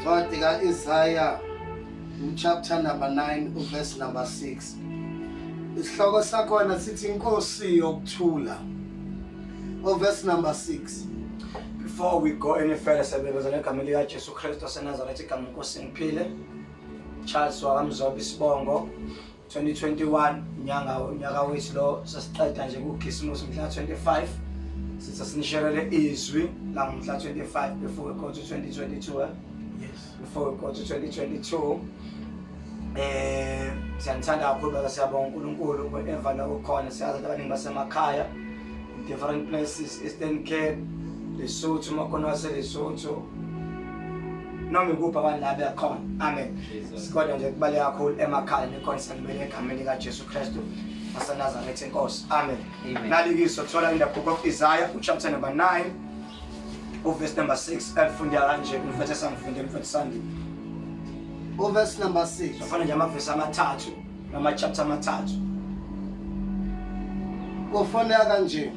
Incwadi ka-Isaiah chapter number 9 verse number 6. Isihloko sakhona sithi inkosi yokuthula. Verse number 6. Before we go any further, sebebezela igama lika Jesu Kristu waseNazaretha, igama inkosi ngiphile. Charles wakamzoba isibongo 2021 unyaka wethu lo sesiqeda nje kuChristmas mhla 25. Sithi sinisherele izwi la mhla 25 before we go to 2022. Yes, before we go to 2022. Siyanthanda kakhulu baba, siyabonga uNkulunkulu wherever la ukhona. Siyazi abaningi basemakhaya, different places, Eastern Cape, Lesotho, makhona waseLesotho, noma ikuphi abantu la bekhona. Amen. Sikodwa nje kubaleka kakhulu emakhaya nekhonsa libele egameni lika Jesu Kristu waseNazaretha inkosi. Amen. Nalikiso thola in the book of Isaiah chapter number 9 verse number 6 elifunda kanje umfethu samfunde umfethu sandi. Verse number 6. Sifuna nje amavesi amathathu nama chapter amathathu. Kufoneka kanje.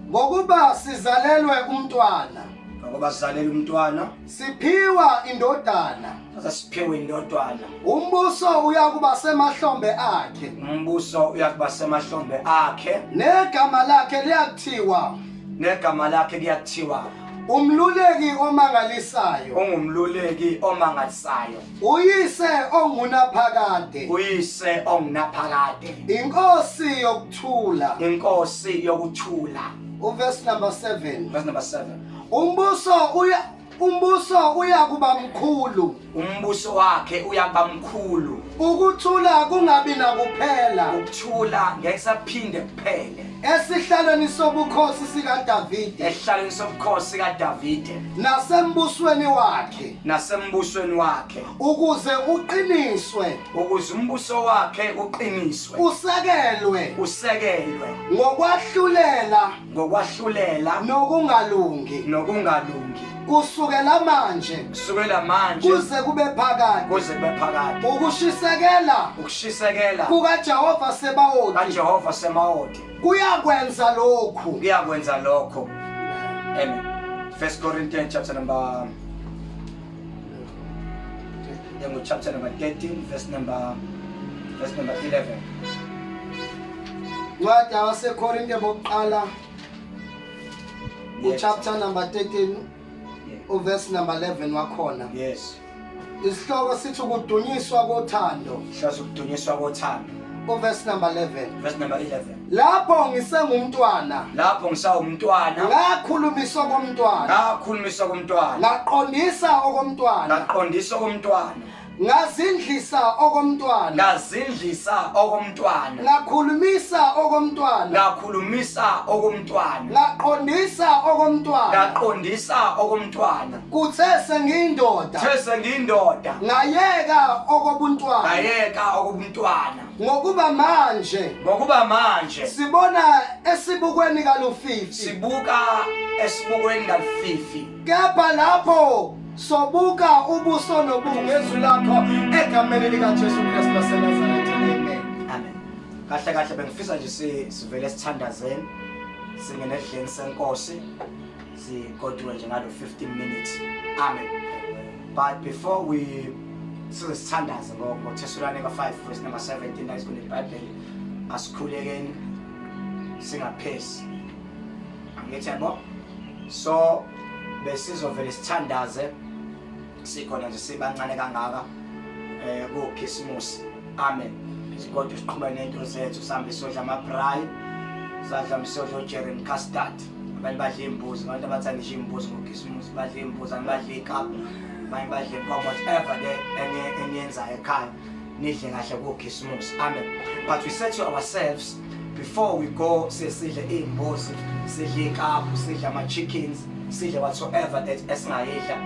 Ngokuba sizalelwe umntwana, ngoba sizalelwe umntwana, siphiwa indodana, siphiwe indodana. Umbuso uyakuba semahlombe akhe. Umbuso uyakuba semahlombe akhe. Negama lakhe liyathiwa. Negama lakhe liyathiwa Umluleki omangalisayo. Ungumluleki omangalisayo. Uyise ongunaphakade. Uyise ongunaphakade. Inkosi yokuthula. Inkosi yokuthula. Verse number 7. Verse number 7. Umbuso uyakuba mkhulu. Umbuso wakhe uyakuba mkhulu. Ukuthula kungabi nakuphela. Ukuthula ngeke saphinde kuphele. Esihlalweni sobukhosi sika David. Esihlalweni sobukhosi ka David. Nasembusweni wakhe. Nasembusweni wakhe. Ukuze uqiniswe. Ukuze umbuso wakhe uqiniswe. Usekelwe. Usekelwe. Ngokwahlulela nokungalungi. Nokungalungi. Kusukela manje. Kusukela manje. Kuze kube phakade. Kuze kube phakade. Ukushisekela kukaJehova Sebawothi. kaJehova Sebawothi. Kuyakwenza lokhu. Kuyakwenza lokho. Amen. 1 Corinthians chapter number chapter number 13 verse number 11. Incwadi yabaseKorinte bokuqala chapter number 13 verse number 11 wakhona. Yes. Isihloko sithi ukudunyiswa kothando. Hlasa ukudunyiswa kothando. Verse number 11. Verse number 11. Lapho ngisengumntwana. Lapho ngisawumntwana. Ngakhulumiswa komntwana. Ngakhulumiswa komntwana. Ngaqondisa okomntwana. Ngaqondisa okomntwana. Ngazindlisa okomntwana. Ngazindlisa okomntwana. Ngakhulumisa okomntwana. Ngakhulumisa okomntwana. Ngaqondisa okomntwana. Ngaqondisa okomntwana. Kuthe sengiyindoda. Kuthe sengiyindoda. Ngayeka okobuntwana. Ngayeka okobuntwana. Ngokuba manje sibona esibukweni kalufifi. Sibuka esibukweni kalufifi. Kepha lapho sobuka ubuso nobungezwi lakho egameni lika Jesu Kristu waseNazaretha. Amen. Kahle kahle bengifisa nje sivele sithandazeni singene edleni senkosi sigodwe nje ngalo 15 minutes. Amen. But before we sithandaze ngoThesalonika 5 verse number 17 la isikhulu iBhayibheli asikhulekeni singaphesi. Angithi yabo. So besizovele sithandaze sikhona nje sibancane kangaka kuChristmas. Amen. Sigodwa siqhubeka nento zethu sihambe sodla amabrayi, sadla umsodlo Jeremy custard. Abantu badla imbuzi, abantu abathanda nje imbuzi ngoChristmas badla imbuzi, badla ikhapu, badla whatever enyenza ekhaya. Nidle kahle kuChristmas. Amen. But we said to ourselves before we go sidle imbuzi, sidle ikhapu, sidle ama chickens, sidle whatsoever that esingayidla.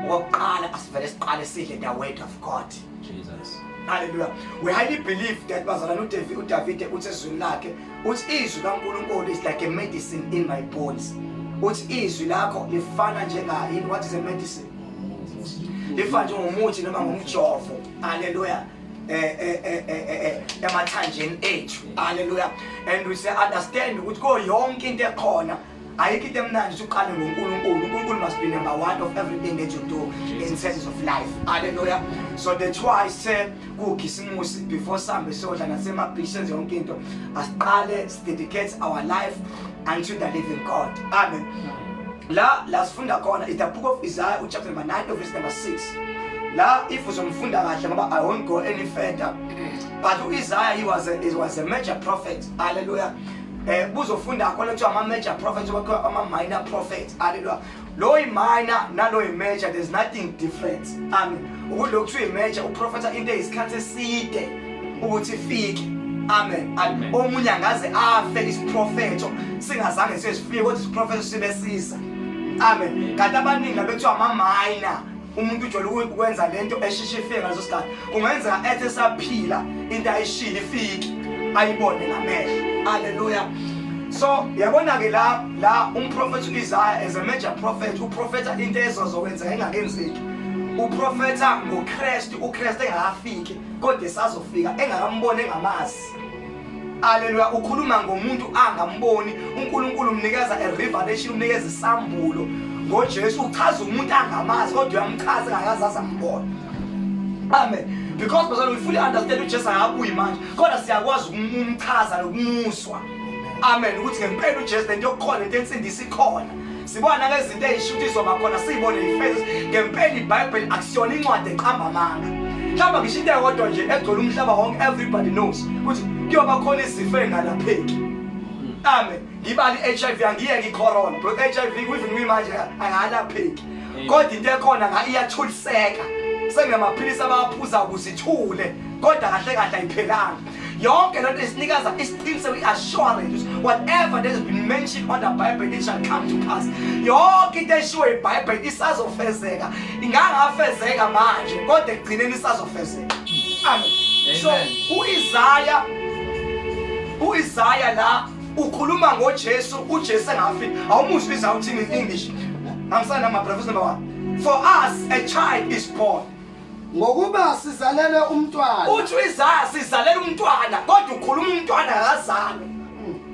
Okokuqala asivele siqale sidle the word of God. Jesus. Hallelujah. We highly believe that bazalwane uDavid uthi ezwini lakhe uthi izwi kaNkulunkulu is like a medicine in my bones. Uthi izwi lakho lifana njengayini? What is a medicine? Lifana njengumuthi noma ngumjovo. Hallelujah. Emathanjeni ethu. Hallelujah. And we say understand ukuthi ko yonke into ekhona ayikho into emnandi ukuthi uqale ngoNkulunkulu. uNkulunkulu must be number one of everything that you do in terms of life. Hallelujah. So that's why I say kukhisimusi before sihambe siyodla nasemabhishi senze yonke into asiqale dedicate our life unto the living God. Amen. La sifunda khona is the book of Isaiah chapter number 9 verse number 6. La if uzomfunda kahle ngoba I won't go any further. But Isaiah he was a major prophet. Hallelujah. Buzofunda khona kuthiwa ama major prophets okwa ama minor prophets. Hallelujah. Lo minor nalo major, there's nothing different. Amen. Ukudlo kuthiwa major uprofeta into isikhathi eside ukuthi ifike. Amen. Omunye angaze afe isiprofeto singazange sesifike kodwa isiprofeto sibesiza. Amen. Kanti abaningi labethiwa ama minor umuntu ujole ukwenza lento eshisha ifike ngazo sikhathi kungenza ethe saphila into ayishila ifike ayibone ngamehlo. Hallelujah. So yabona ke la umprofeti uIsaiah as a major prophet uprofeta into ezozokwenza engakenzeki. Uprofeta ngoKristu, uKristu engakafiki kodwa esazofika engakambone ngamazi. Hallelujah. Ukhuluma ngomuntu angamboni. uNkulunkulu umnikeza a revelation, umnikeza isambulo ngoJesu, uchaza umuntu angamazi kodwa uyamchaza engakazazi ambona. Amen. Because we fully understand uJesu akabuyi manje kodwa siyakwazi ukumchaza nokumuswa. Amen. Ukuthi ngempela uJesu lento yokukhona into ensindisa ikhona. Sibona ngezinto ezishuthiswa bakhona sibone iFesu ngempela iBhayibheli akusiyona incwadi eqamba amanga. Mhlawumbe ngisho into eyodwa nje egcwele umhlaba wonke everybody knows ukuthi kuyoba khona izifo engalapheki. Amen. Ngibali HIV angiyeke icorona but HIV even manje angalapheki. Kodwa into ekhona iyathuliseka. Senginamaphilisi abaphuza ukusithule kodwa kahle kahle ayiphelanga. Yonke lento isinikeza isiqiniseko assurance whatever that has been mentioned on the Bible it shall come to pass. Yonke into eshiwo iBhayibheli isazofezeka. Ingangafezeka manje kodwa egcineni isazofezeka. Amen. So uIsaiah la ukhuluma ngoJesu, uJesu engafiki. Awumuzwi Isaiah uthini in English? Angisana my brothers number 1. For us a child is born. Ngokuba sizalele umntwana. Uthi Isaiah sizalele umntwana kodwa ukhuluma umntwana akazalwe.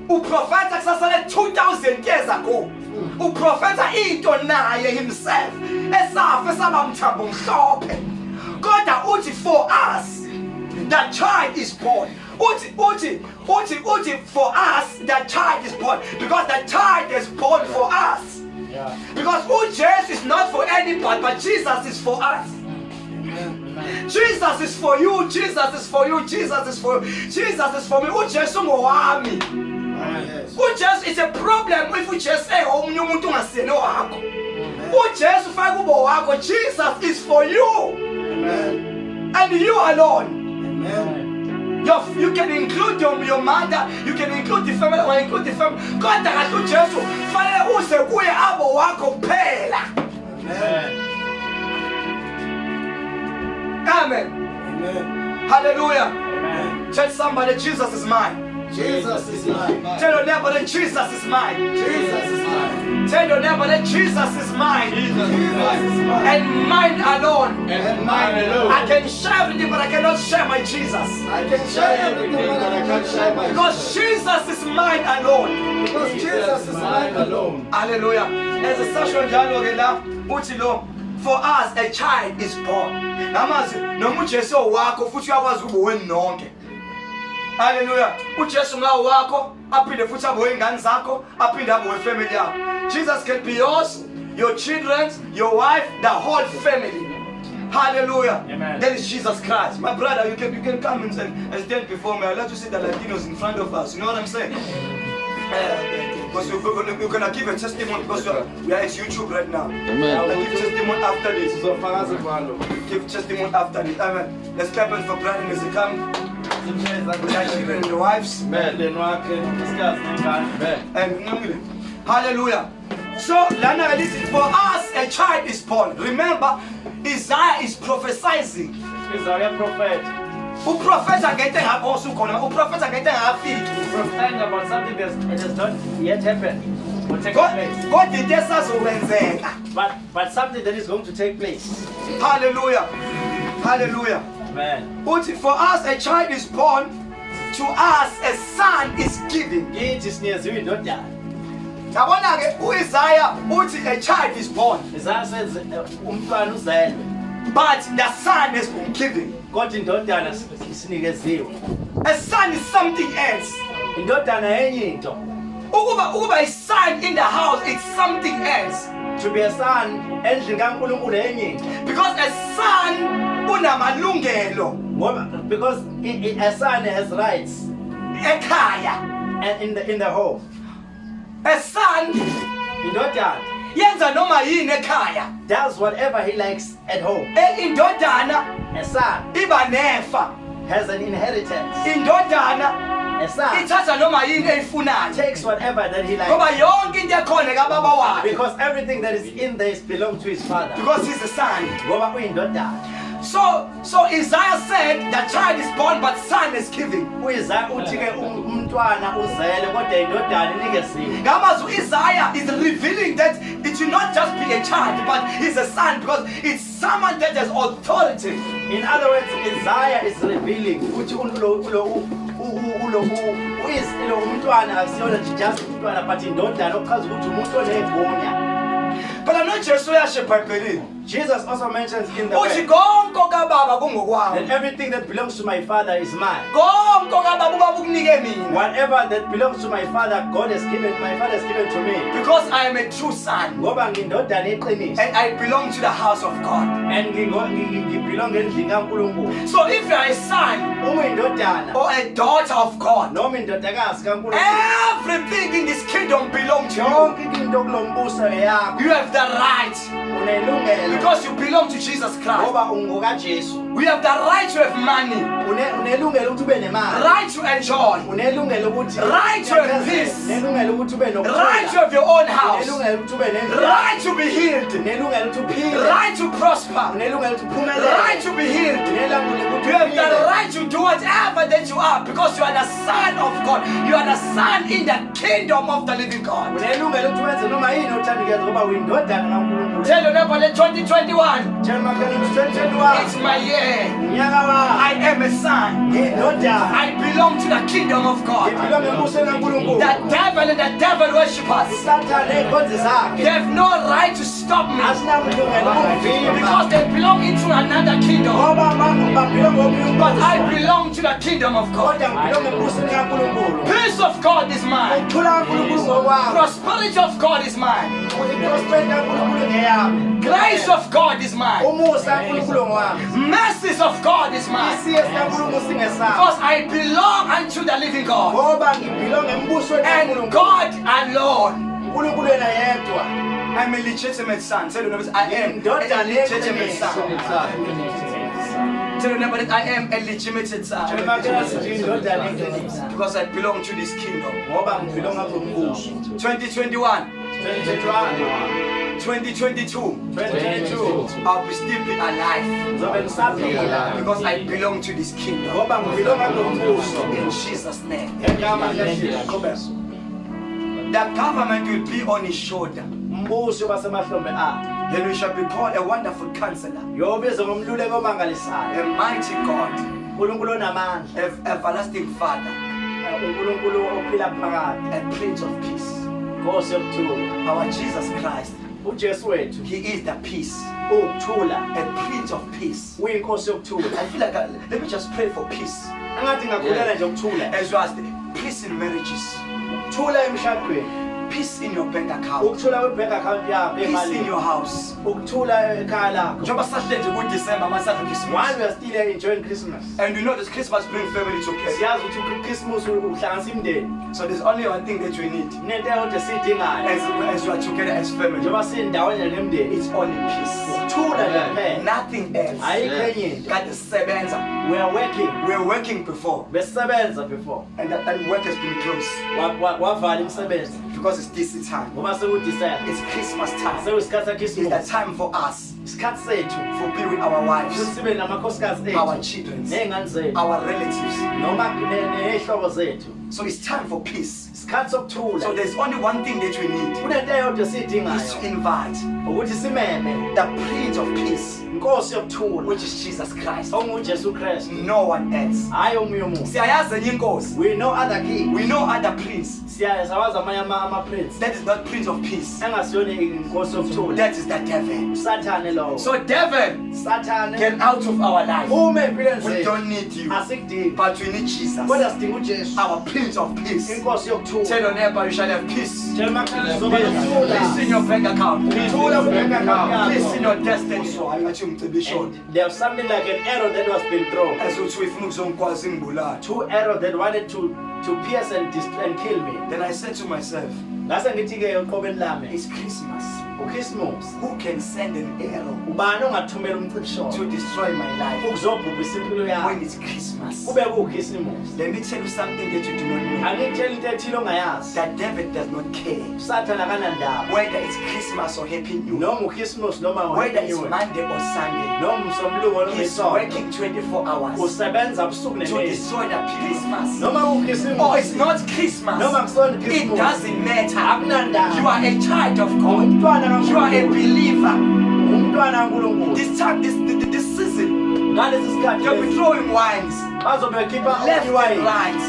Uprofeta kusasale 2000 years ago. Uprofeta into naye himself esafa sabamthambo mhlophe. Kodwa uthi for us the child is born. Uthi for us the child is born because the child is born for us. Yeah. Because Jesus is not for anybody but Jesus is for us. Jesus is for you, Jesus is for you, Jesus is for you, Jesus is for me. uJesu ngowami. uJesu is a problem if uJesu omunye umuntu ungasiyena wakho. uJesu faka kubo wakho. Jesus is for you. Amen. And you alone. Amen. You can include your mother, you can include the family, or include the family. God kahle uJesu fanele uze kuye abo wakho kuphela. Amen. Amen. Amen. Hallelujah. Amen. Tell somebody Jesus is mine. Jesus is mine. Tell your neighbor that Jesus is mine. Jesus is mine. Tell your neighbor that Jesus is mine. Jesus is mine. And mine alone. And mine alone. I can share everything but I cannot share my Jesus. I can share everything but I can't share my because Jesus is mine alone. Because Jesus is mine alone. Hallelujah. As a session dialogue la uthi lo for us a child is born. Namazi noma uJesu wakho futhi uyakwazi ukubuwe nonke. Hallelujah. uJesu ngawo wakho aphinde futhi abuwe ingane zakho aphinde abuwe family yakho. Jesus can be yours, your children, your wife, the whole family. Hallelujah. Amen. That is Jesus Christ. My brother, you can come and stand before me. I like to see the Latinos in front of us. You know what I'm saying? Because we're gonna give a testimony because we are at YouTube right now. Amen. Give testimony after this. Give testimony after this. Amen. Let's clap for brother as they come. And the wives. And hallelujah. So Lana, listen, for us a child is born. Remember, Isaiah is prophesying. Isaiah prophet. Who prophets are getting up also corner. Who prophets are getting up feet. Prophesying about something that has not yet happened. Will take place. God did this as Wednesday. But something that is going to take place. Hallelujah. Hallelujah. Amen. But for us a child is born, to us a son is given. It is near you, don't die. Yabona ke uIsaiah uthi a child is born, Isaiah says umntwana uzelwe but the son has been given. kodwa indodana sinikeziwe. A son is something else. Indodana enye into. Ukuba a son in the house is something else. To be a son endlini kaNkulunkulu enye into. Because a son unamalungelo Ngoba because a son has rights ekhaya. and in the home. A son Indodana yenza noma yini ekhaya. does whatever he likes at home. Indodana A son iba nefa. has an inheritance. Indodana A son ithatha noma yini eyifunayo. takes whatever that he Ngoba likes. yonke into ekhona kababa wakhe. Because everything that is in there belongs to his father. Because he's the son. Ngoba uyindodana. So Isaiah said the child is born but son is given. UIsaiah uthi ke umntwana uzele kodwa indodana inikeziwe. Ngamazwi Isaiah is revealing that it should not just be a child but he's a son because it's someone that has authority. In other words, Isaiah is revealing ukuthi lo umntwana asiyona nje just umntwana but indodana okuchaza ukuthi umuntu onegunya. But I'm not just uyasho eBhayibhelini. Jesus also mentions in the Uthi word konke okababa kungokwami. that everything that belongs to my father is mine. Konke okababa ubaba ukunike mina. Whatever that belongs to my father, my father has given to me. Because I am a true son Ngoba ngindodana eqiniso and I belong to the house of God. and ngibelong endlini kaNkulunkulu. So if you are a son Uma indodana or a daughter of God, noma indodakazi kaNkulunkulu, everything in this kingdom belongs to you. yonke into kulombuso eyakho. You have the right Unelungelo because you belong to Jesus Christ. ngoba ungokaJesu. We have the right to have money, Unelungelo ukuthi ube nemali. right to enjoy, Unelungelo ukuthi Right to have peace. Unelungelo ukuthi ube nokuthula. right to have your own house, Unelungelo ukuthi ube nendlu. right to be healed, Unelungelo ukuthi uphile. right to prosper, Unelungelo ukuthi uphumelele. right to be healed. Unelungelo ukuthi You have the uphile. right to do whatever that you are because you are the son of God. You are the son in the kingdom of the living God. Unelungelo ukuthi wenze noma yini othandikeza ngoba uyindodana kaNkulunkulu. Tell your neighbor that 2021, Tshela makhelwane ukuthi 2021 it's my year. unyaka wakho. I am a son. Ngiyindodana. I belong to the kingdom of God. Ngiphila ngebusweni kaNkulunkulu. The devil and the devil worshippers, Usathane ey'nkonzo they zakhe. have no right to stop me Asinamlungelo ukuvimba. because they belong into another kingdom. Ngoba baphila ngomunye But I umbuso. belong to the kingdom of God. Kodwa ngiphila ngebusweni kaNkulunkulu. Peace of God is mine. Ukuthula kaNkulunkulu ngokwami. Prosperity of God is mine. Prosperity kaNkulunkulu ngeyami. Grace of God is mine. Umusa kaNkulunkulu ngowami. Mercies of God is mine. Isiyezi kaNkulunkulu singesami. Because I belong unto the living God. Ngoba ngiphila ngembusweni And kaNkulunkulu. God alone. uNkulunkulu yena yedwa. I'm a legitimate son. Tell your neighbor, I am a Indodana legitimate eqiniso. son. Tell your neighbor that I am a legitimate son. Tshela makhelwane ukuthi indodana eqiniso. Because I belong to this kingdom. Ngoba ngiphila ngombuso. 2021, 2021, 2022, 2022. I'll be still be alive. Ngizobe ngisaphila. Because I belong to this kingdom. Ngoba ngiphila ngombuso. In Jesus' name. Egama likaJesu. The government will be on his shoulder. Umbuso basemahlombe akhe. Then we shall be called a wonderful counselor, Yobizwa ngomluleki omangalisayo. a mighty God, uNkulunkulu onamandla. everlasting Father, uNkulunkulu ophila phakade. a Prince of Peace. Nkosi yokuthula. Our Jesus Christ, uJesu wethu He is the peace, ukuthula. a Prince of Peace. Uyinkosi yokuthula. I feel like let me just pray for peace. Angathi ngakhulela nje ukuthula. As well as peace in marriages, Ukuthula emshadweni. peace in your bank account, Ukuthula kwi-bank account yakho peace in emalini. your house. Ukuthula ekhaya lakho. Njengoba sisahlele nje kuDecember masahle Christmas. While we are still enjoying Christmas. And we know that Christmas brings family together. Siyazi ukuthi uChristmas uhlanganisa imindeni. So there's only one thing that we need Nento eyodwa siyidingayo. as we are together as family. Njengoba sindawonye nemindeni. It's only peace. Ukuthula nje kuphela. Nothing else. Ayikho enye into. Kade sisebenza. We are working. We were working before, Besisebenza before. and that work has been closed Wavala imisebenzi. because it's this time. Ngoba sekuDecember. It's Christmas time. Sekuyisikhathi It's the saKhisimusi. time for us Isikhathi sethu. to be with our wives, Ukuthi sibe namakhosikazi our ethu. children, Ney'ngane zethu. our relatives. Noma ney'hlobo zethu. So it's time for peace. isikhathi So sokuthula. there's only one thing that we need. Kunento eyodwa Is to esiyidingayo invite ukuthi simeme the Prince of Peace, inkosi yokuthula which is Jesus Christ. onguJesu Kristu, No one else. hayi omunye umuntu. Siyayazi enye inkosi. We know other king. We know other prince. Siyazawazi amanye ama-prince That is not Prince of Peace. engasiyona inkosi yokuthula. That is the devil. Usathane lowo. So devil, Sathane get out of our life. ume empilweni We zethu. don't need you, Asikudingi. but we need Jesus, Kodwa sidinga uJesu, our Prince of Peace. inkosi yokuthula. Tell your neighbor you shall have peace. Tshela uMakhaya uzoba nokuthula. Peace in your bank account. Ukuthula ku-bank account yakho. Peace in your destiny. So I got you mcibishon. And there's something like an arrow that was been thrown. As uthi uyifuna ukuzongikwazi ngibulala. 2 arrows that wanted to pierce and kill me. Then I said to myself, Ngase ngithi-ke eqobeni lami, it's Christmas. uChristmas. Who can send an arrow Ubani ongathumela umcibisholo to destroy my life ukuzobhubhisa impilo when yakho it's Christmas? kube kuChristmas? Let me tell you something that you do not know. Angitshela into ethile ongayazi. That David does not care Usathane akanandaba whether it's Christmas or Happy New Year, noma uChristmas noma whether it's uNyoni, Monday or Sunday. noma umsombuluko noma He's isonto. working 24 hours Usebenza busuku to nemini. destroy the Christmas. Noma Oh, uChristmas it's not Christmas. noma kusona It uChristmas. doesn't matter. Akunandaba. You are a child of God. Umntwana You are a kaNkulunkulu. believer. Umntwana kaNkulunkulu. This time, this season, Ngalesi sikhathi you'll be throwing wines bazobe bekhipha left and iwayini. right,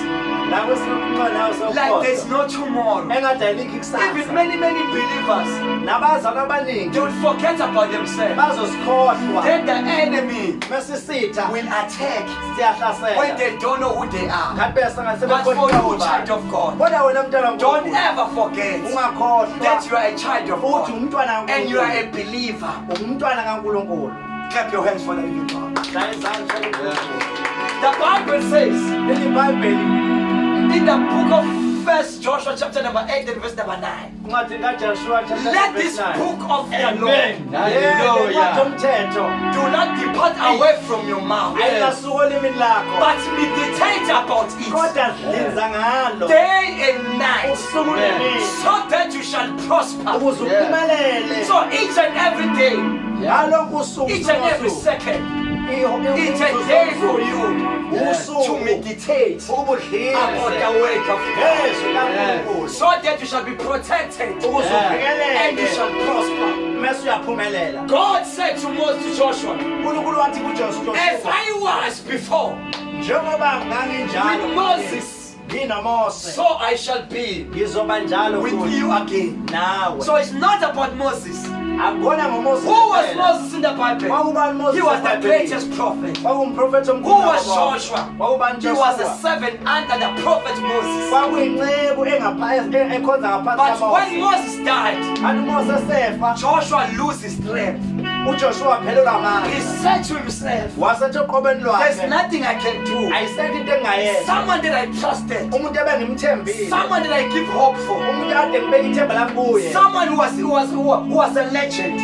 La kwesinye nawo like there's sokhoza. no tomorrow. Engathi ayikho Even ikusasa. many believers, Nabazali abaningi they will forget about themselves. bazosikhohlwa. Then the enemy Mesisitha will attack when siyahlasela. they don't know who they are. Ngathi besangasebe But for you, child of God, Kodwa wena mntwana don't kaNkulunkulu, ever forget ungakhohlwa that you are a child of uthi God umntwana and you are kaNkulunkulu. a believer. Umntwana kaNkulunkulu. Clap your hands for the living God. Shaya izandla uNkulunkulu. The Bible says Leli Bhayibheli in the book of 1 Joshua chapter number 8 and verse number 9, incwadi kaJoshua chapter let 9 this verse 9. book of the law Incwadi Hallelujah. yomthetho do not depart away from your mouth, ayingasuki olimini lakho but meditate about it kodwa dlinza ngalo day and night, usuku nemini so that you shall prosper. ukuze uphumelele. So each and every day, Ngalokho usuku each and every nosuku, second, it's a day for you usuku to meditate ubudlile about the word of God, ngezwi laNkulunkulu so that you shall be protected ukuze and you uvikeleke shall prosper. mase uyaphumelela. God said to Moses, Joshua, uNkulunkulu wathi kuJoshua, as I was before njengoba nganginjalo with Moses, nginoMose, so I shall be ngizoba njalo with futhi you again. nawe. So it's not about Moses. Akubona ngoMose Who was kuphela. Moses in the Bible? Kwakubani Moses He was the eBhayibhelini? greatest prophet. Kwakuwumprofethi Who omkhulu was kwabo. Joshua? Kwakubani He was a Joshua? servant under the prophet Moses. Kwakuyinceku ekhonza ngaphansi But when kaMose. Moses died, Kanti uMose esefa, Joshua loses strength. uJoshua waphelelwa He amandla. said to himself, Wasethi eqobeni there's lwakhe, nothing I can do. ayisekho into engingayenza. Someone that I trusted, Umuntu ebengimthembile, someone that I give hope for, umuntu akade ngibeka ithemba lami kuye, someone who was a legend,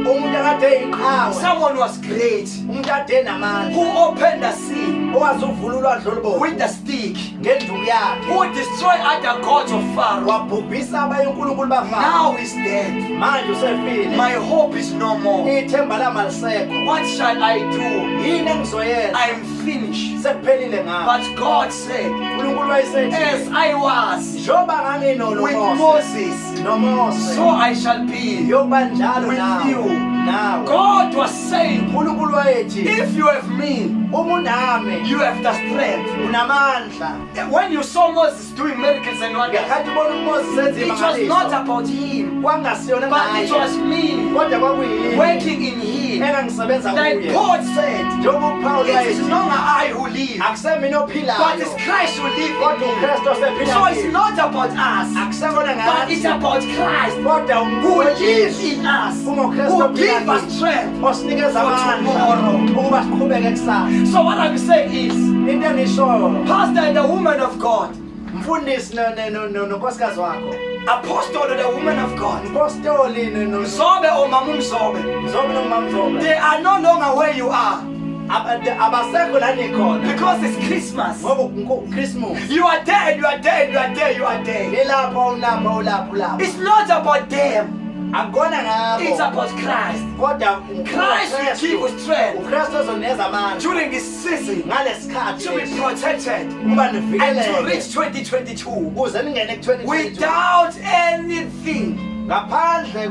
umuntu akade eyiqhawe, someone who was great, umuntu akade enamandla, who opened the sea owazi ukuvula ulwandle olubomvu with the stick, ngenduku yakhe, who destroyed other gods of Pharaoh. wabhubhisa abanye uNkulunkulu bafana. Now he's dead. Manje usefile, My hope is no more. ithemba lami alisekho. What shall I do? Yini engizoyenza? I am finished. Sekuphelile ngami. But God said, uNkulunkulu wayesethi, as I was njengoba nganginoMose, with Moses, noMose, so I shall be. yokuba njalo with nawe. you. Nawe. God was saying, uNkulunkulu wayethi, if you have me, umunami, you have the strength. unamandla. When you saw Moses doing miracles and wonders, Ngekhathi ubona uMose it senza was not imangaliso, about him, kwangasiyona but it ngaye, was me kodwa kwakuyini working in him. engangisebenza Like kuye. Paul said, Njengoba uPawulu it is wayethi, no longer I who live, akusemina but ophilayo, it's Christ who lives kodwa in me. uKristu osephila So it's kimi. not about us, Akusekona but it's ngathi, about Christ kodwa who lives uNkulunkulu in us, uNgoKristu who ophila gives us kimi, strength. osinikeza for amandla tomorrow. ukuba siqhubeke kusasa. So what I'm saying is, Into engishoyo, Pastor and the woman of God, mfundisi nonkosikazi wakho, apostle and the woman of God, mpostoli Mzobe or Mamu Mzobe, Mzobe nomama Mzobe, they are no longer where you are abasekho la nikhona because it's Christmas. ngoba uChristmas. You are there, you are there, you are there, you are there. Nilapho ulapho ulapho ulapho. It's not about them, akukona ngabo It's about Christ. kodwa Christ will give us strength uKristu ozonikeza amandla during this season ngalesikhathi to be protected ukuba and to nivikeleke reach 2022 ukuze ningene ku-2022 without anything. ngaphandle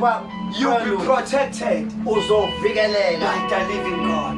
You'll be protected uzovikeleka by the living God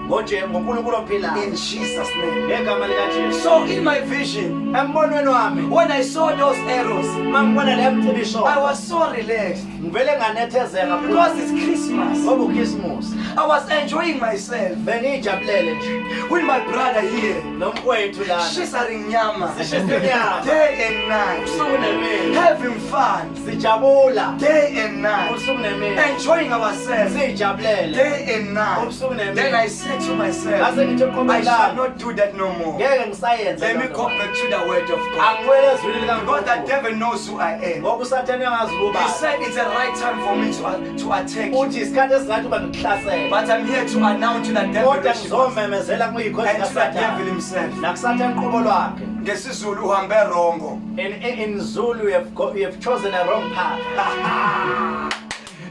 ngonkulunkulu ophilayo in Jesus' name. ngegama likajesu So in my vision, embonweni wami when I saw those arrows, uma ngibona le mcibisho I was so relaxed ngivele nganethezeka because it's Christmas. ngoba ukhisimusi I was enjoying myself bengiyijabulele nje with my brother here. nomfowethu lana Shisaring nyama Sishisa inyama. day and night, usuku nemini having fun sijabula day and night, usuku nemini enjoying ourselves siyijabulele day and night. ubusuku Then nemini I said to myself, ngase ngithi I uqobo shall lami not do that no more. ngeke ngisayenza Let me loo go nto. back to the word of God. angibuyele ezwini Because the likaNkulunkulu devil knows who I am. ngoba usathane engazi He ukuba said it's the right time for me to attack you. uthi isikhathi esingathi uba ngikuhlasele But I'm here to announce to the devil kodwa worshippers ngizomemezela kuyikhosi and to the devil kasathane himself. nakusathane uqobo lwakhe NgesiZulu uhambe wrongo. in Zulu you have chosen a wrong path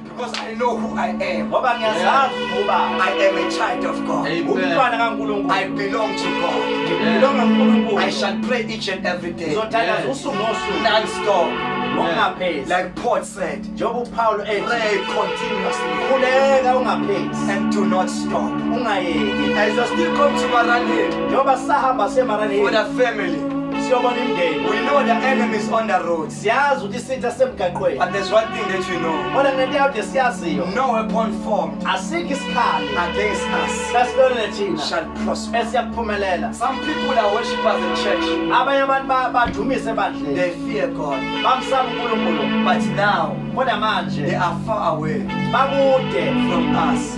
Because I know who I am. ngoba ngiyazazi ukuba I am a child of God. umntwana kaNkulunkulu I belong to God. ngilonga uNkulunkulu I shall pray each and every day, ngizothandaza usuku nosuku non-stop. ngokungaphezi Like Paul said, njengoba uPawulo ethi pray continuously khuleka ungaphezi and do not stop. ungayeki As I still come to Marani njengoba sisahamba semarani with a family, siyobona imndeni we know the enemy is on the roads. siyazi ukuthi isitha semgaqweni But there's one thing that you know. kodwa nento yawude siyaziyo No weapon formed asikho isikhali against us sasilolele thina shall prosper. esiyakuphumelela Some people are worshippers in church. abanye abantu badumise ebandleni They fear God. bamsaba uNkulunkulu But now kodwa they manje are far away bakude from us.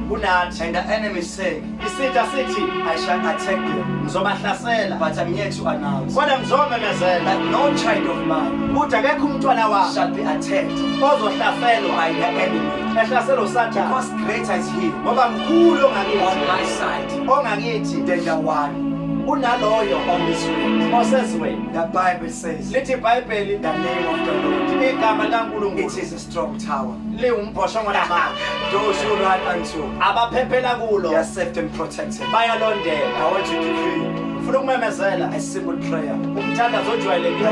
kunathi And the enemy is saying, isitha sithi I shall attack them. ngizobahlasela But I'm here to announce kodwa ngizomemezela that no child of mine ukuthi akekho umntwana wami shall be attacked ozohlaselwa by the enemy. ehlaselwa usathane Because greater is he ngoba mkhulu on ongakithi my side ongakithi than the one unaloyo on this way. osezweni The Bible says, lithi ibhayibheli the name of the Lord, igama it likaNkulunkulu is a strong tower. liwumbhoshongo lamandla Those who run unto, abaphephela kulo they are saved and protected. bayalondeka I want to decree ufuna ukumemezela a simple prayer. umthandazo ojwayelekile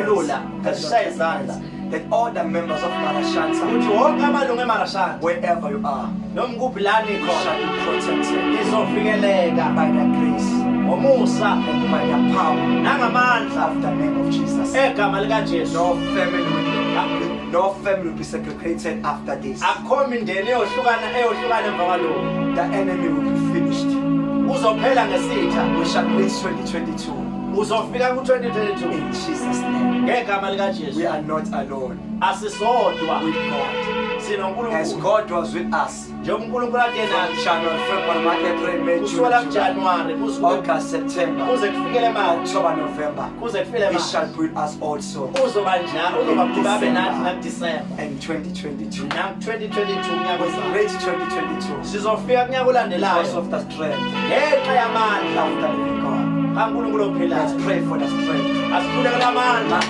olula esishaye izandla That all the members of Marashanta, ukuthi wonke amalungu emarashana wherever you are, noma kuphi lana shall ikhona be protected izovikeleka by the grace ngomusa and by the power nangamandla of the name of Jesus. egama likaJesu No family will be segregated after this. akukho imindeni eyohlukana emva kwalokhu The enemy will be finished. uzophela ngesitha We shall reach 2022 uzofika ku-2022 in Jesus' name. ngegama We likaJesu are not alone asisodwa with God. As sinonkulunkulu God was with us njengoba unkulunkulu ade from nathi January, February, March, April, May, June, kusukela July, kujanuwari August, September, kuze kufikele manje October, November. kuze kufile He manje shall be with us also uzoba njalo uzoba abe nathi ngakudisemba in 2022. nangu-2022 unyaka With ozayo great 2022 sizofika kunyaka because olandelayo of the strength ngenxa yamandla of the living God. kankulunkulu ophilayo Let's pray for the strength. asikhulekela amandla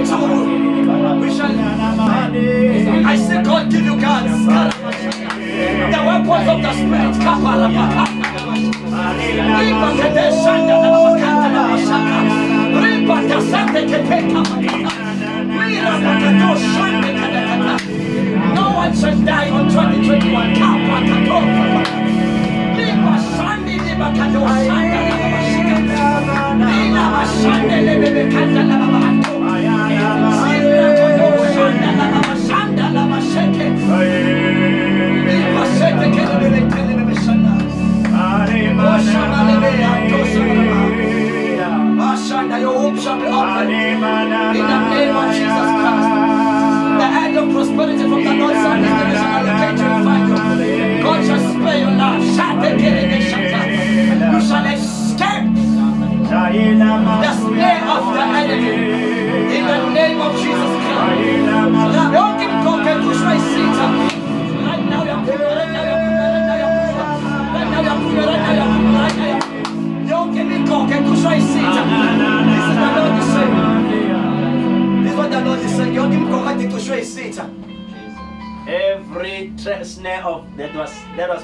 22. We shall. I say, God give you guns. The weapons of the spirit. No one shall die in 2021. Your home shall be open in the name of Jesus Christ. The hand of prosperity from the Lord shall locate you and find you. God shall spare your life. You shall escape the snare of the enemy in the name of Jesus Christ. Don't give God to try Satan. Right now you're don't give me God to try Satan. This is the Lord is saying. This is what the Lord is saying. Don't give me God to try Satan. Every snare of that was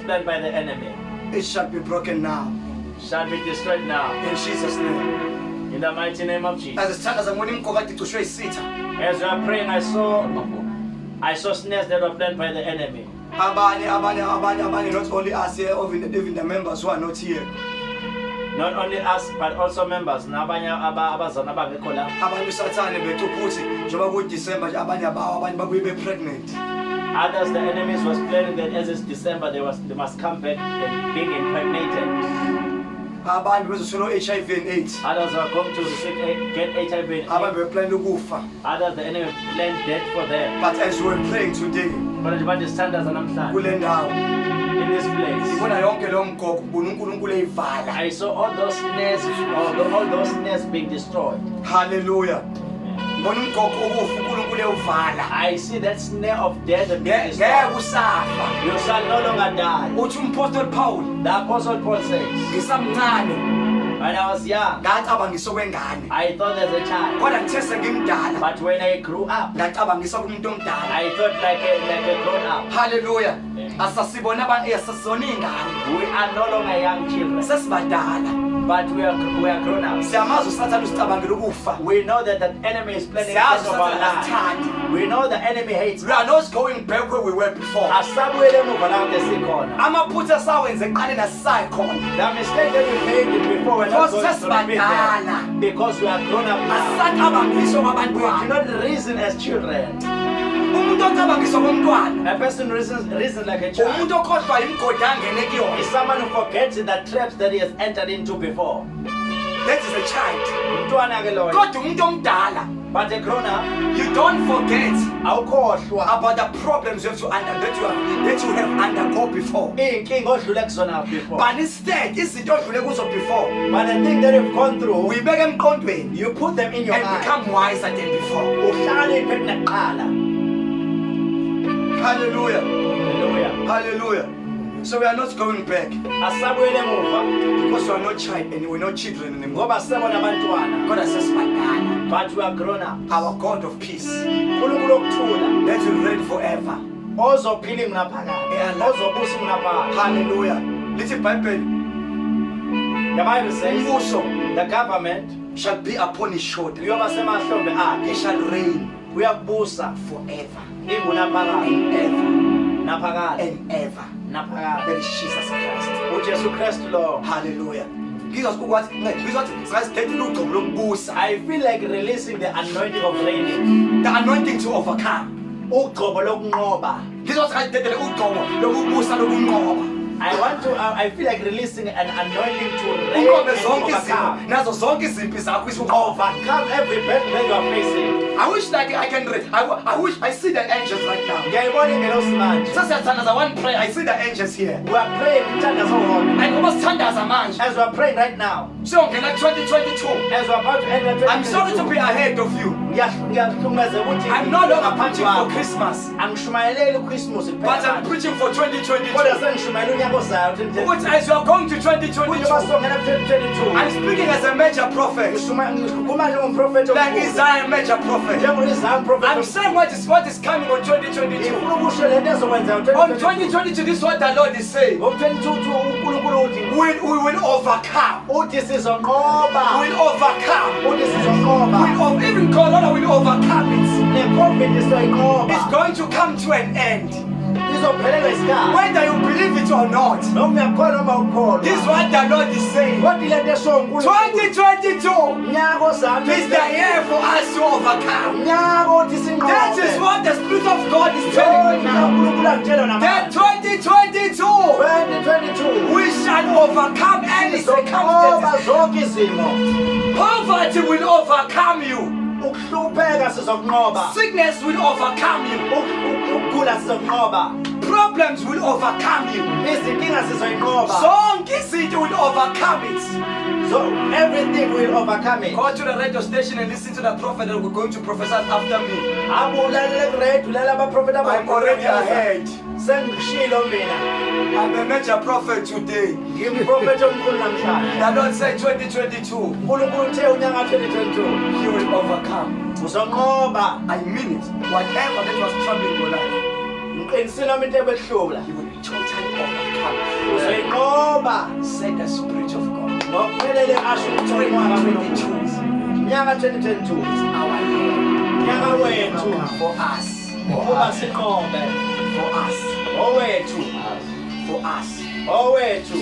planned by the enemy, It shall be broken now. shall be destroyed now. In Jesus' name. In the mighty name of Jesus. As I'm going to try Satan. As we are praying, I saw snares that were planned by the enemy. Abanye, not only us here, even the members who are not here. Not only us, but also members. Nabanye abazana bangekho la. Abantu sathane bethu futhi njengoba ku December nje abanye babuye be pregnant. Others, the enemies was planning that as it's December, they must come back and being impregnated. Abantu bezosolo HIV and AIDS. Others are going to get HIV and Abantu AIDS. beplan ukufa. Others, the enemy planned death for them. But as we were praying today But the standards are not kule ndawo in this place. ibona yonke lo mgogo uNkulunkulu eyivala. I saw all those snares being destroyed. Hallelujah. Ngibona umgogo okufa uNkulunkulu eyivala. I see that snare of death being Ngeke destroyed. usafa. You shall no longer die. Uthi uMapostle Paul The Apostle Paul says, ngisamncane when I was young, ngacabanga ngisokwengane. I thought as a child. Kodwa ngithe sengimdala But when I grew up, ngacabanga ngisokumuntu omdala. I thought like a grown up. Hallelujah. Asasibona abantu esasizona ingane. We are no longer young children, Sesibadala. but we are grown up. Siyamazi usathana usicabangela ukufa. We know that the enemy is planning Siyazi death of our usathana lives. asithandi. We know the enemy hates We are not going back where we were before. Asabuyele emuva la kade sikhona. Amaphutha sawenze kuqaleni asisayikhona. The mistake that we made before we're not Because going to repeat sesibadala. them. Because we are grown up now. Asisacabangiswa We do kwabantwana. not reason as children. Umuntu ocabangiswa komntwana. A person reasons like a child. Umuntu okhohlwa imigodi angene kuyona. Is someone who forgets the traps that he has entered into before. That is a child. Umntwana ke loyo. Kodwa umuntu omdala. But a grown up, You don't forget awukhohlwa about the problems you have to that you have undergone before. iy'nkinga odlule kuzona before. But instead, izinto odlule kuzo before, But the thing that you've gone through, uyibeka emqondweni you put them in your and mind. become wiser than before. Uhlale iphephile kuqala. Hallelujah. Hallelujah. Hallelujah. So we are not going back Asabuyele emuva because we are not child and we're not children anymore. ngoba sisebona abantwana. God has says badala. But we are grown up. Our God of peace. uNkulunkulu okuthula That will reign forever. ozophila ingunaphakade, Yeah. ozobusa ingunaphakade. Hallelujah. Little Bible. The Bible says Umbuso the government shall be upon his shoulder. uyoba semahlombe He akhe. shall reign Uyakubusa forever ingunaphakade, and ever naphakade, and ever. naphakade. That is Jesus Christ. uJesu Kristu lo. Hallelujah. Jesus ukwathi sasidedile ugcobo lokubusa. I feel like releasing the anointing of reigning. The anointing to overcome. Ugcobo lokunqoba. Jesus sasidedile ugcobo lokubusa lokunqoba. I feel like releasing an anointing to reign Unqobe and zonke izimo overcome. nazo zonke izimpi zakho isuqoba. Overcome every battle that you are facing. I wish like I can read. I wish I see the angels right now. Ngiyayibona ingelosi manje. Sasiyathandaza one prayer. I see the angels here. We are praying umthandazo wodwa. And almost thandaza manje. As we are praying right now, Siyongena 2022. as we are about to enter 2022, I'm sorry to be ahead of you. ngiyahlukumeza ukuthi I'm no longer preaching for Christmas, angishumayeleli uChristmas but I'm preaching for 2022. kodwa sengishumayela ngonyaka ozayo Which as you are going to 2022, basongena ku-2022 I'm speaking as a major prophet, ngikhuluma njengomprofethi like Isaiah, major prophet. njengo-Isaiah I'm umprofethi saying what is coming on 2022. ngifuna ukusho lento ezokwenza On 2022, this is what the Lord is saying. ngo-2022 uNkulunkulu uthi We will overcome. uthi sizonqoba We will overcome. uthi sizonqoba Even Corona will overcome it. ne-covid sizoyinqoba It's going to come to an end. izophelelwa isikhathi Whether you believe it or not. noma uyakholwa noma ukholwa This is what the Lord is saying. kodwa ilento esho uNkulunkulu 2022 mnyaka ozayo is the year for us to overcome. mnyaka othi That is sinqobe what the Spirit of God is telling me now. uNkulunkulu akutshela That namanje 2022 2022 we shall overcome any sizonqoba circumstances. zonke izimo Poverty will overcome you. ukuhlupheka sizokunqoba Sickness will overcome you. ukugula sizokunqoba Problems will overcome you. izinkinga sizoyinqoba Zonke izinto will overcome it. so everything will overcome it Go to the radio station and listen to the prophet that we're going to prophesy after me. abulalele kuredu ulalela abaprofeti I'm already ahead. sengishilo mina I'm a major prophet today. ngimprofethi omkhulu namhlanje The Lord said 2022, uNkulunkulu uthe unyaka 2022 you will overcome. uzonqoba I mean it. Whatever that was troubling your life, ngiqinisile noma into ebehlula you will totally overcome. uzoyinqoba Said the Spirit of God. ngokuphelele asho ukuthi unyaka 2022 is unyaka 2022 our year. unyaka wethu For us. ukuba sinqobe For us. owethu For us. owethu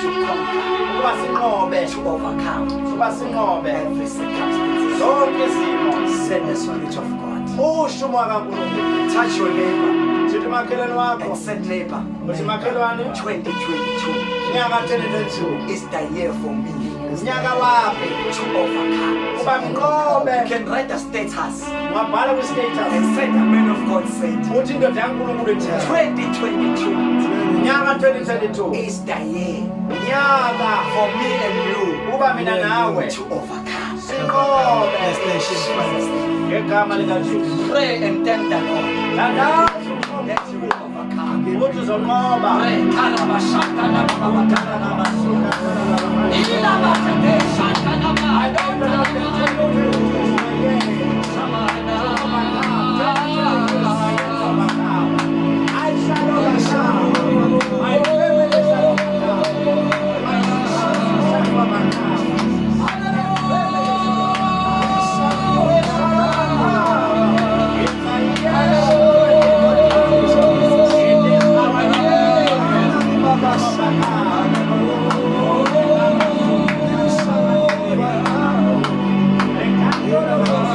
To conquer. ukuba sinqobe To overcome. ukuba sinqobe Every circumstance. zonke izimo Said the Spirit of God. usho umoya kaNkulunkulu Touch your neighbor thithi umakhelwane wakho and said, neighbor, uthi makhelwane 2022 unyaka 2022 is the year for me unyaka wami to overcome. ukuba ngiqobe You can write a status ungabhala kwi-status and say the man of God said, uthi indoda yankulunkulu ithi 2022 unyaka 2022 is the year unyaka for me and you ukuba mina nawe to overcome. sinqobe ngegama likaJesu Pray and thank the Lord thandaza that you will overcome. ukuthi uzonqoba Pray. Kalabashakalabababaka. Thank you.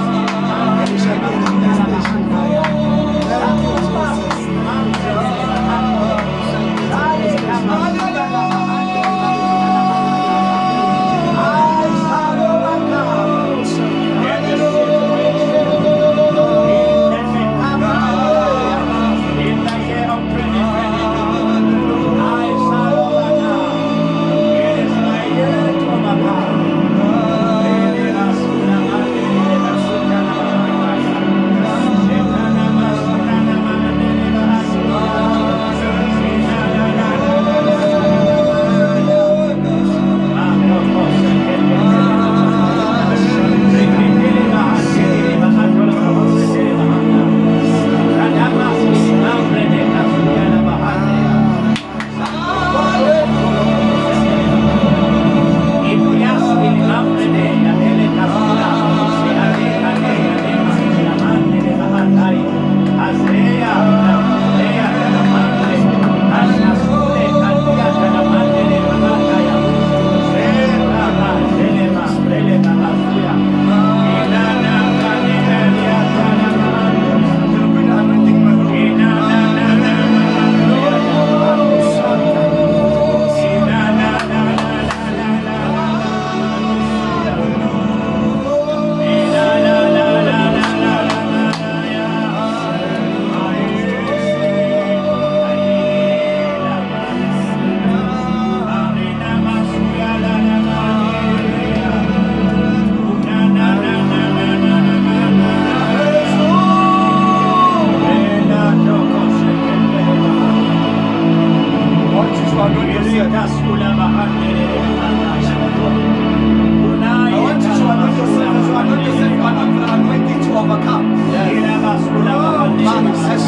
are not anointed to overcome. As you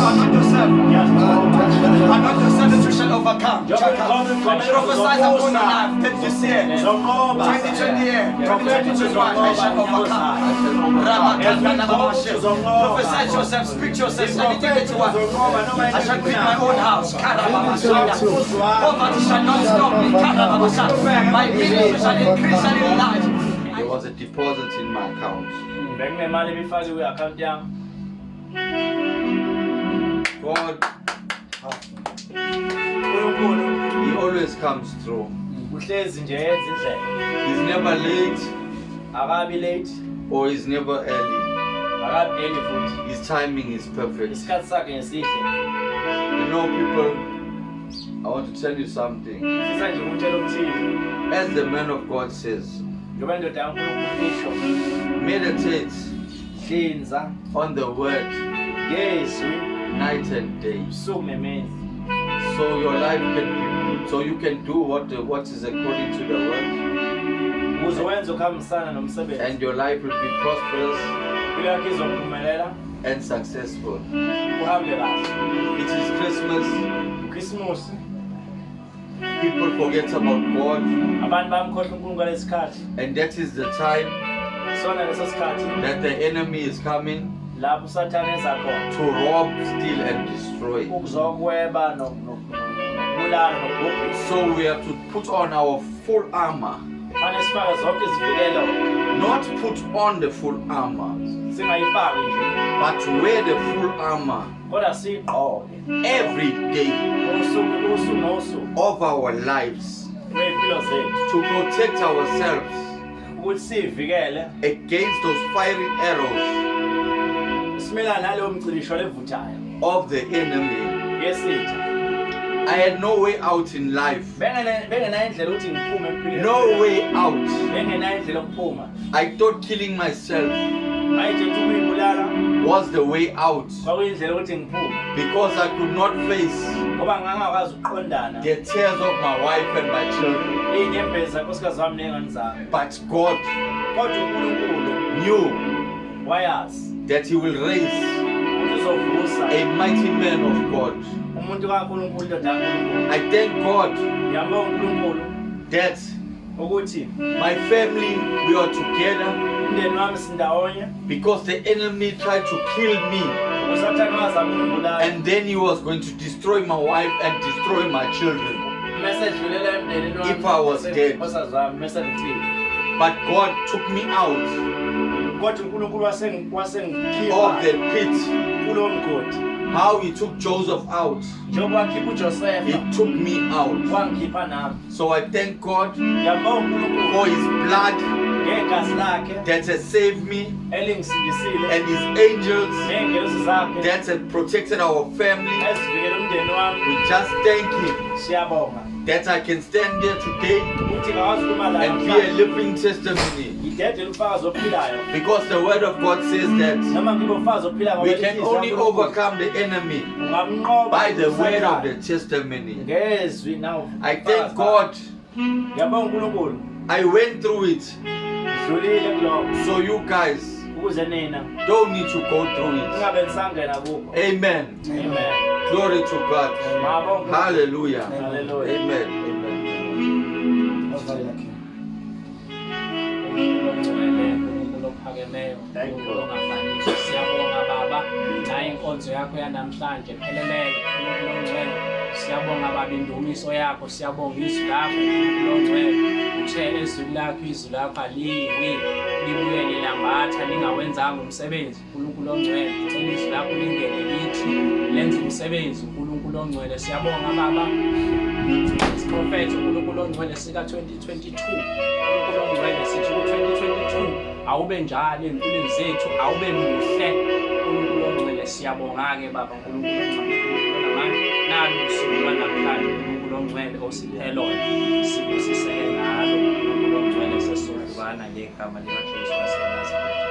anoint yourself, anoint yourself that you shall overcome. Prophesy upon your life that this year, 2020, 2021, I shall overcome. Prophesy to yourself, speak to yourself, anything that you want. I shall build my own house. Poverty shall not stop me. My ministry shall increase and enlarge. There was a deposit in my account. God, He always comes through. He's never late or he's never early. His timing is perfect. You know, people, I want to tell you something. As the man of God says, meditate on the word night and day, so your life can be, so you can do what is according to the word, and your life will be prosperous and successful. It is Christmas. People forget about God, and that is the time that the enemy is coming to rob, steal, and destroy. So we have to put on our full armor. Not put on the full armor, but wear the full armor every day of our lives to protect ourselves against those fiery arrows of the enemy. I had no way out in life. No way out. I thought killing myself was the way out, because I could not face the tears of my wife and my children. But God knew that He will raise a mighty man of God. I thank God that my family, we are together, because the enemy tried to kill me, and then he was going to destroy my wife and destroy my children if I was dead. But God took me out of the pit. How He took Joseph out, He took me out. So I thank God for His blood that has saved me, and His angels that have protected our family. We just thank Him that I can stand there today and be a living testimony. Because the word of God says that we can only overcome the enemy by the word of the testimony. I thank God I went through it, so you guys don't need to go through it. Amen. Glory to God. Hallelujah. Amen. Siyabonga Baba, naye inkonzo yakho yanamhlanje phelelele uNkulunkulu. Siyabonga Baba indumiso yakho, siyabonga izwi lakho uNkulunkulu. Uthe ezwi lakho, izwi lakho aliwi libuyele lambatha lingawenzanga umsebenzi uNkulunkulu ongcwele. Ucela izwi lakho lingene kithi lenze umsebenzi uNkulunkulu ongcwele. Siyabonga Baba isiprofethi uNkulunkulu ongcwele sika 2022 uNkulunkulu ongcwele sithi ku-2022 awube njalo empilweni zethu, awube muhle uNkulunkulu ongcwele. Siyabonga-ke Baba uNkulunkulu ongcwele namanje nalo usuku lwanamhlanje uNkulunkulu ongcwele osiphe lona, sibusiseke ngalo uNkulunkulu ongcwele sesizokubana ngegama likaJesu waseNazaretha.